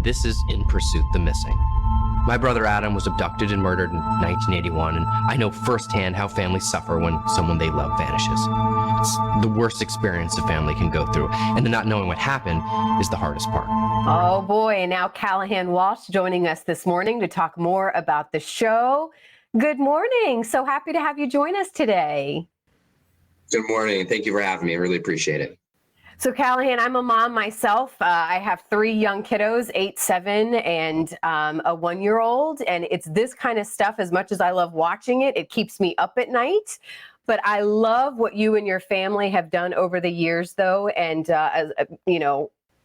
this is In Pursuit: The Missing. My brother Adam was abducted and murdered in 1981, and I know firsthand how families suffer when someone they love vanishes. It's the worst experience a family can go through, and the not knowing what happened is the hardest part. Oh boy, and now Callahan Walsh joining us this morning to talk more about the show. Good morning. So happy to have you join us today. Good morning. Thank you for having me. I really appreciate it. So Callahan, I'm a mom myself. I have 3 young kiddos, 8, 7, and a 1-year-old. And it's this kind of stuff, as much as I love watching it, it keeps me up at night. But I love what you and your family have done over the years, though. And,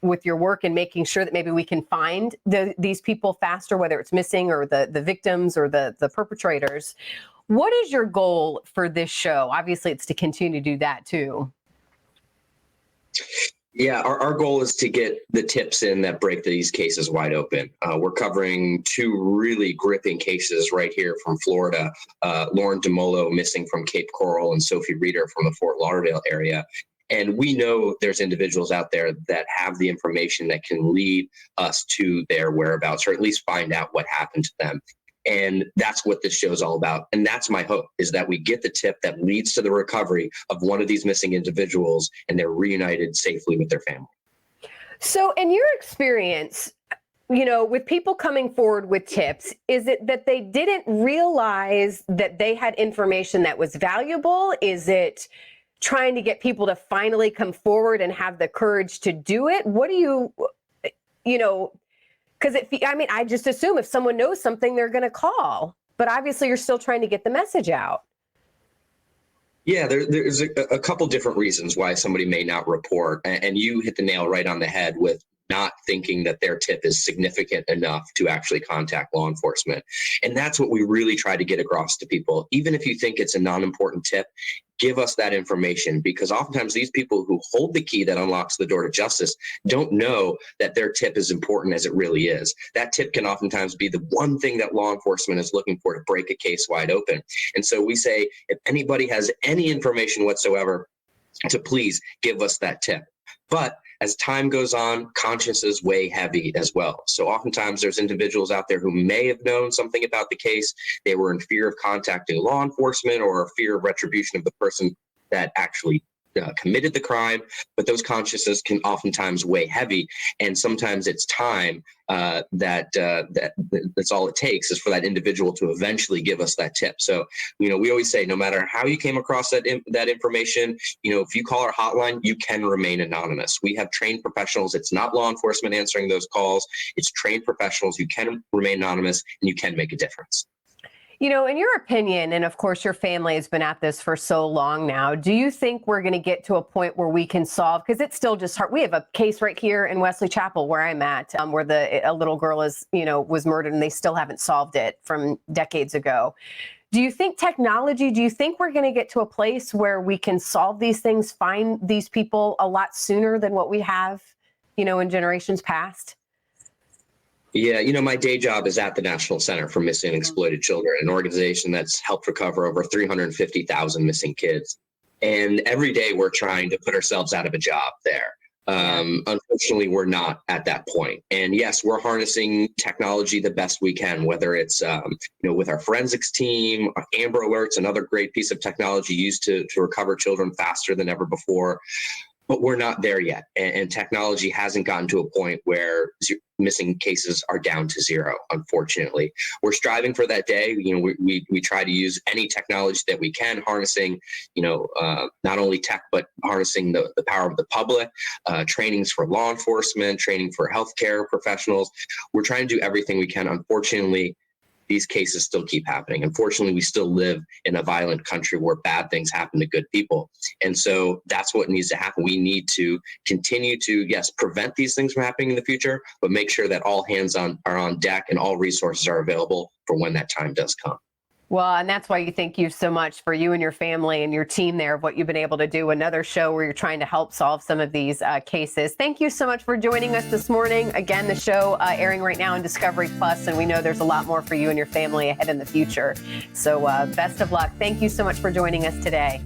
with your work and making sure that maybe we can find these people faster, whether it's missing or the victims or the perpetrators. What is your goal for this show? Obviously, it's to continue to do that, too. Yeah, our goal is to get the tips in that break these cases wide open. We're covering 2 really gripping cases right here from Florida. Lauren DeMolo missing from Cape Coral and Sophie Reeder from the Fort Lauderdale area. And we know there's individuals out there that have the information that can lead us to their whereabouts, or at least find out what happened to them. And that's what this show is all about. And that's my hope, is that we get the tip that leads to the recovery of one of these missing individuals and they're reunited safely with their family. So in your experience, with people coming forward with tips, is it that they didn't realize that they had information that was valuable? Is it trying to get people to finally come forward and have the courage to do it? What do because I just assume if someone knows something, they're going to call. But obviously, you're still trying to get the message out. Yeah, there's a couple different reasons why somebody may not report. And you hit the nail right on the head with not thinking that their tip is significant enough to actually contact law enforcement. And that's what we really try to get across to people. Even if you think it's a non-important tip, give us that information, because oftentimes these people who hold the key that unlocks the door to justice don't know that their tip is important as it really is. That tip can oftentimes be the one thing that law enforcement is looking for to break a case wide open. And so we say, if anybody has any information whatsoever, to please give us that tip. But as time goes on, consciences weigh heavy as well. So oftentimes there's individuals out there who may have known something about the case. They were in fear of contacting law enforcement or fear of retribution of the person that actually committed the crime, but those consciences can oftentimes weigh heavy. And sometimes it's time that's all it takes, is for that individual to eventually give us that tip. So, we always say, no matter how you came across that information, if you call our hotline, you can remain anonymous. We have trained professionals. It's not law enforcement answering those calls. It's trained professionals. You can remain anonymous and you can make a difference. In your opinion, and of course your family has been at this for so long now, do you think we're going to get to a point where we can solve, because it's still just hard. We have a case right here in Wesley Chapel where I'm at, where a little girl was murdered and they still haven't solved it from decades ago. Do you think we're going to get to a place where we can solve these things, find these people a lot sooner than what we have, in generations past? Yeah, my day job is at the National Center for Missing and Exploited Children, an organization that's helped recover over 350,000 missing kids. And every day we're trying to put ourselves out of a job there. Unfortunately, we're not at that point. And yes, we're harnessing technology the best we can, whether it's, with our forensics team, Amber Alerts, another great piece of technology used to recover children faster than ever before. But we're not there yet. And technology hasn't gotten to a point where missing cases are down to 0, unfortunately. We're striving for that day. We try to use any technology that we can, harnessing, not only tech, but harnessing the power of the public, trainings for law enforcement, training for healthcare professionals. We're trying to do everything we can. Unfortunately, these cases still keep happening. Unfortunately, we still live in a violent country where bad things happen to good people. And so that's what needs to happen. We need to continue to, yes, prevent these things from happening in the future, but make sure that all hands are on deck and all resources are available for when that time does come. Well, and that's why you thank you so much for you and your family and your team there of what you've been able to do. Another show where you're trying to help solve some of these cases. Thank you so much for joining us this morning. Again, the show airing right now on Discovery Plus, and we know there's a lot more for you and your family ahead in the future. So best of luck. Thank you so much for joining us today.